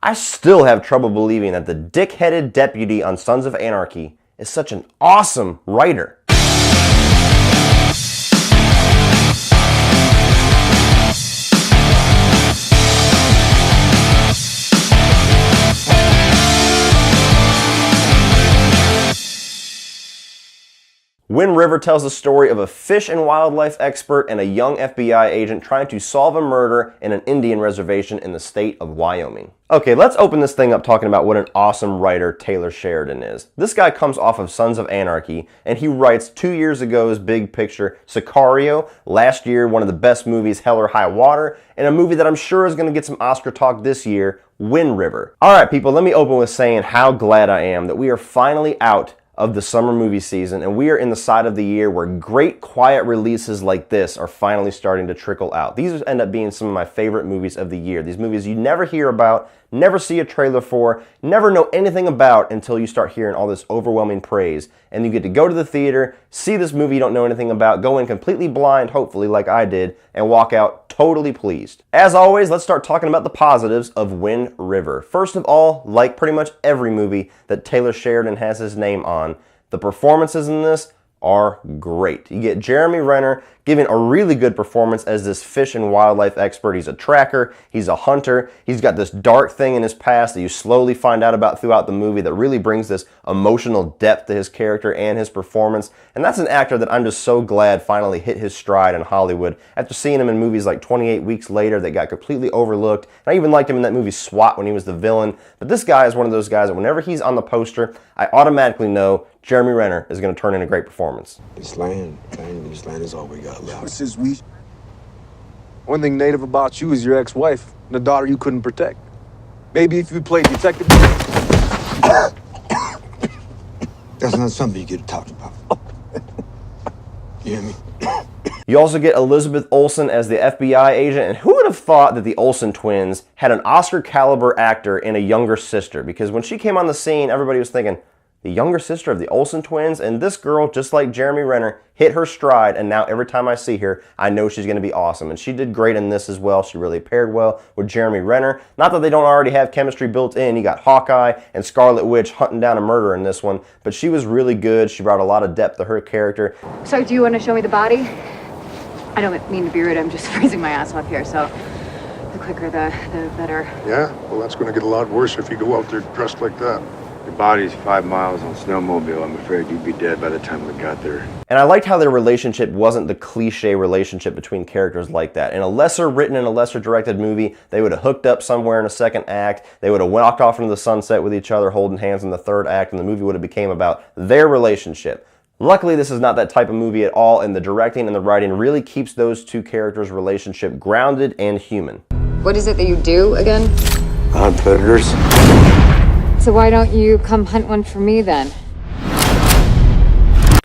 I still have trouble believing that the dick-headed deputy on Sons of Anarchy is such an awesome writer. Wind River tells the story of a fish and wildlife expert and a young FBI agent trying to solve a murder in an Indian reservation in the state of Wyoming. Okay, let's open this thing up talking about what an awesome writer Taylor Sheridan is. This guy comes off of Sons of Anarchy, and he writes 2 years ago's big picture Sicario, last year one of the best movies, Hell or High Water, and a movie that I'm sure is going to get some Oscar talk this year, Wind River. Alright people, let me open with saying how glad I am that we are finally out of the summer movie season, and we are in the side of the year where great quiet releases like this are finally starting to trickle out. These end up being some of my favorite movies of the year. These movies you never hear about, never see a trailer for, never know anything about until you start hearing all this overwhelming praise. And you get to go to the theater, see this movie you don't know anything about, go in completely blind, hopefully like I did, and walk out totally pleased. As always, let's start talking about the positives of Wind River. First of all, like pretty much every movie that Taylor Sheridan has his name on, the performances in this are great. You get Jeremy Renner giving a really good performance as this fish and wildlife expert. He's a tracker, he's a hunter, he's got this dark thing in his past that you slowly find out about throughout the movie that really brings this emotional depth to his character and his performance. And that's an actor that I'm just so glad finally hit his stride in Hollywood after seeing him in movies like 28 Weeks Later that got completely overlooked. And I even liked him in that movie SWAT when he was the villain. But this guy is one of those guys that whenever he's on the poster, I automatically know Jeremy Renner is going to turn in a great performance. This land is all we got left. This is we. One thing native about you is your ex-wife and the daughter you couldn't protect. Maybe if you played detective. That's not something you get to talk about. You hear me? You also get Elizabeth Olsen as the FBI agent, and who would have thought that the Olsen twins had an Oscar-caliber actor and a younger sister? Because when she came on the scene, everybody was thinking, the younger sister of the Olsen twins, and this girl, just like Jeremy Renner, hit her stride, and now every time I see her, I know she's going to be awesome. And she did great in this as well. She really paired well with Jeremy Renner. Not that they don't already have chemistry built in. You got Hawkeye and Scarlet Witch hunting down a murder in this one, but she was really good. She brought a lot of depth to her character. So do you want to show me the body? I don't mean to be rude, I'm just freezing my ass off here, so the quicker the better. Yeah? Well, that's going to get a lot worse if you go out there dressed like that. Your body's 5 miles on snowmobile. I'm afraid you'd be dead by the time we got there. And I liked how their relationship wasn't the cliche relationship between characters like that. In a lesser written and a lesser directed movie, they would have hooked up somewhere in a second act. They would have walked off into the sunset with each other, holding hands in the third act, and the movie would have became about their relationship. Luckily, this is not that type of movie at all, and the directing and the writing really keeps those two characters' relationship grounded and human. What is it that you do again? Hunt predators. So why don't you come hunt one for me then?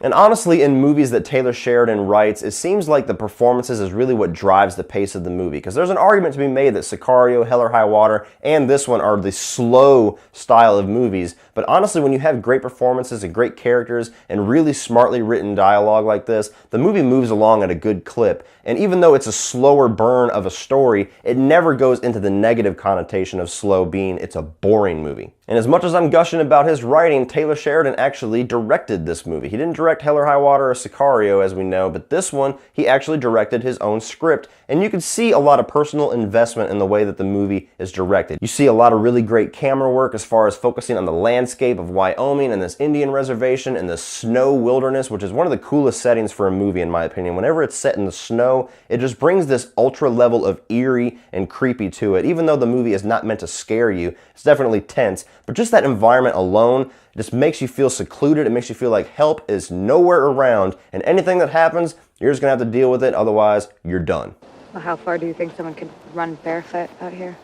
And honestly, in movies that Taylor Sheridan writes, it seems like the performances is really what drives the pace of the movie. Because there's an argument to be made that Sicario, Hell or High Water, and this one are the slow style of movies. But honestly, when you have great performances and great characters and really smartly written dialogue like this, the movie moves along at a good clip. And even though it's a slower burn of a story, it never goes into the negative connotation of slow being it's a boring movie. And as much as I'm gushing about his writing, Taylor Sheridan actually directed this movie. He didn't direct Hell or High Water or Sicario, as we know, but this one, he actually directed his own script. And you can see a lot of personal investment in the way that the movie is directed. You see a lot of really great camera work as far as focusing on the landscape of Wyoming and this Indian reservation and the snow wilderness, which is one of the coolest settings for a movie, in my opinion. Whenever it's set in the snow, it just brings this ultra level of eerie and creepy to it. Even though the movie is not meant to scare you, it's definitely tense. But just that environment alone just makes you feel secluded. It makes you feel like help is nowhere around, and anything that happens, you're just gonna have to deal with it, otherwise you're done. Well, how far do you think someone could run barefoot out here?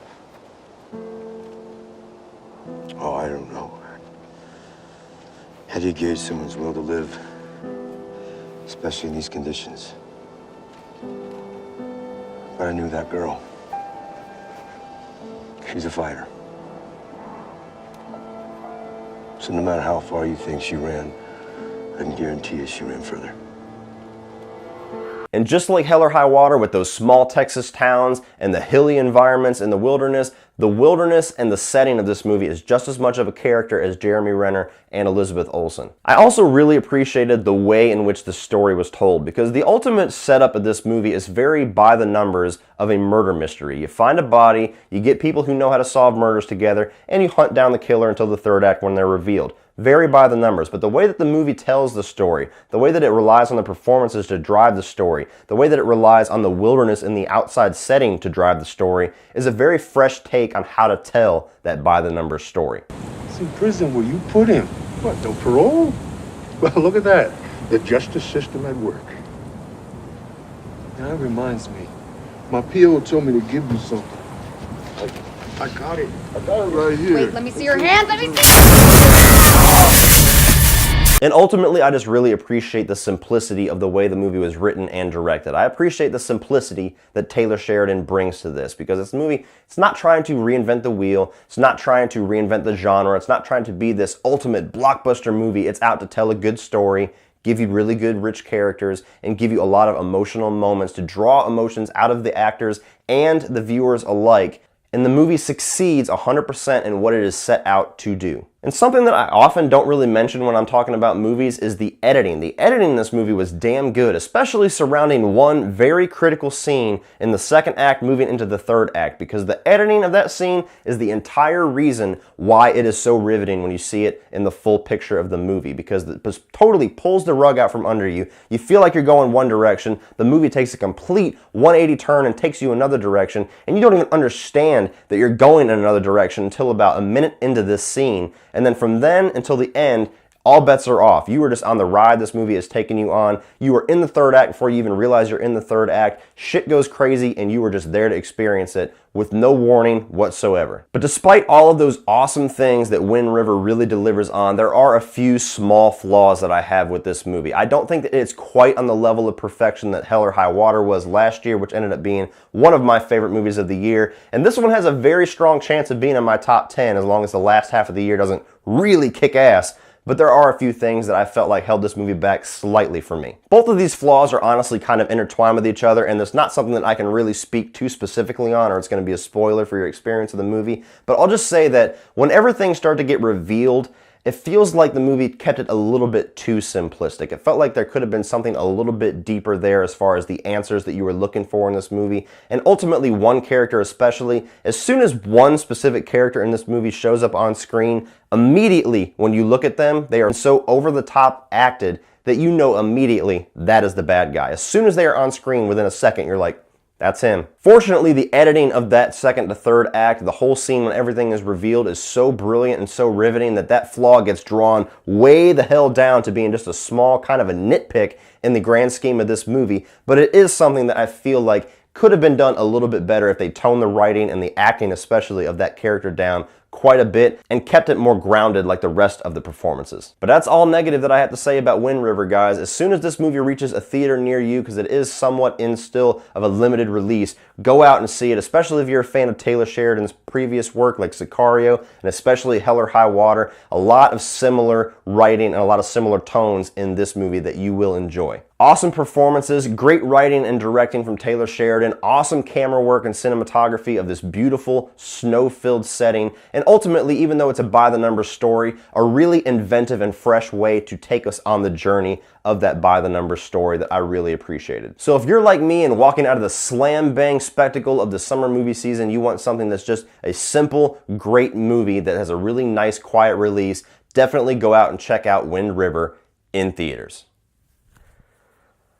Oh, I don't know. How do you gauge someone's will to live, especially in these conditions? But I knew that girl. She's a fighter. So no matter how far you think she ran, I can guarantee you she ran further. And just like Hell or High Water with those small Texas towns and the hilly environments in the wilderness and the setting of this movie is just as much of a character as Jeremy Renner and Elizabeth Olsen. I also really appreciated the way in which the story was told, because the ultimate setup of this movie is very by the numbers of a murder mystery. You find a body, you get people who know how to solve murders together, and you hunt down the killer until the third act when they're revealed. Very by the numbers, but the way that the movie tells the story, the way that it relies on the performances to drive the story, the way that it relies on the wilderness and the outside setting to drive the story, is a very fresh take on how to tell that by the numbers story. It's in prison where you put him. What, no parole? Well, look at that. The justice system at work. Now, that reminds me. My PO told me to give you something. I got it. I got it right here. Wait, let me see your hands. Let me see. And ultimately, I just really appreciate the simplicity of the way the movie was written and directed. I appreciate the simplicity that Taylor Sheridan brings to this, because this movie, it's not trying to reinvent the wheel, it's not trying to reinvent the genre, it's not trying to be this ultimate blockbuster movie. It's out to tell a good story, give you really good, rich characters, and give you a lot of emotional moments to draw emotions out of the actors and the viewers alike. And the movie succeeds 100% in what it is set out to do. And something that I often don't really mention when I'm talking about movies is the editing. The editing in this movie was damn good, especially surrounding one very critical scene in the second act moving into the third act, because the editing of that scene is the entire reason why it is so riveting when you see it in the full picture of the movie, because it totally pulls the rug out from under you. You feel like you're going one direction, the movie takes a complete 180 turn and takes you another direction, and you don't even understand that you're going in another direction until about a minute into this scene. And then from then until the end, all bets are off. You were just on the ride this movie is taking you on. You were in the third act before you even realize you're in the third act. Shit goes crazy and you were just there to experience it with no warning whatsoever. But despite all of those awesome things that Wind River really delivers on, there are a few small flaws that I have with this movie. I don't think that it's quite on the level of perfection that Hell or High Water was last year, which ended up being one of my favorite movies of the year. And this one has a very strong chance of being in my top 10 as long as the last half of the year doesn't really kick ass. But there are a few things that I felt like held this movie back slightly for me. Both of these flaws are honestly kind of intertwined with each other, and it's not something that I can really speak too specifically on, or it's going to be a spoiler for your experience of the movie. But I'll just say that whenever things start to get revealed, it feels like the movie kept it a little bit too simplistic. It felt like there could have been something a little bit deeper there as far as the answers that you were looking for in this movie. And ultimately, one character especially, as soon as one specific character in this movie shows up on screen, immediately when you look at them, they are so over-the-top acted that you know immediately that is the bad guy. As soon as they are on screen, within a second, you're like, that's him. Fortunately, the editing of that second to third act, the whole scene when everything is revealed, is so brilliant and so riveting that that flaw gets drawn way the hell down to being just a small kind of a nitpick in the grand scheme of this movie. But it is something that I feel like could have been done a little bit better if they toned the writing and the acting especially of that character down quite a bit and kept it more grounded like the rest of the performances. But that's all negative that I have to say about Wind River, guys. As soon as this movie reaches a theater near you, because it is somewhat in still of a limited release, go out and see it, especially if you're a fan of Taylor Sheridan's previous work like Sicario and especially Hell or High Water. A lot of similar writing and a lot of similar tones in this movie that you will enjoy. Awesome performances, great writing and directing from Taylor Sheridan, awesome camera work and cinematography of this beautiful snow-filled setting, and ultimately, even though it's a by-the-numbers story, a really inventive and fresh way to take us on the journey of that by-the-numbers story that I really appreciated. So if you're like me and walking out of the slam-bang spectacle of the summer movie season, you want something that's just a simple, great movie that has a really nice, quiet release, definitely go out and check out Wind River in theaters.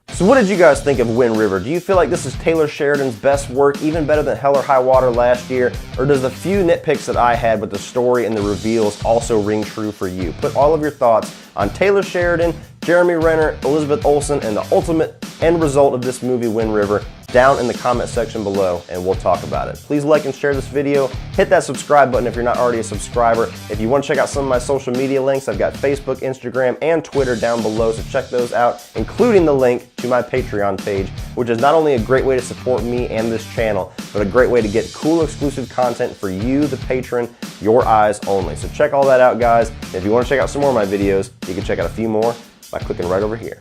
So what did you guys think of Wind River? Do you feel like this is Taylor Sheridan's best work, even better than Hell or High Water last year? Or does the few nitpicks that I had with the story and the reveals also ring true for you? Put all of your thoughts on Taylor Sheridan, Jeremy Renner, Elizabeth Olsen, and the ultimate end result of this movie, Wind River, down in the comment section below, and we'll talk about it. Please like and share this video. Hit that subscribe button if you're not already a subscriber. If you want to check out some of my social media links, I've got Facebook, Instagram, and Twitter down below, so check those out, including the link to my Patreon page, which is not only a great way to support me and this channel, but a great way to get cool exclusive content for you, the patron, your eyes only. So check all that out, guys. And if you want to check out some more of my videos, you can check out a few more by clicking right over here.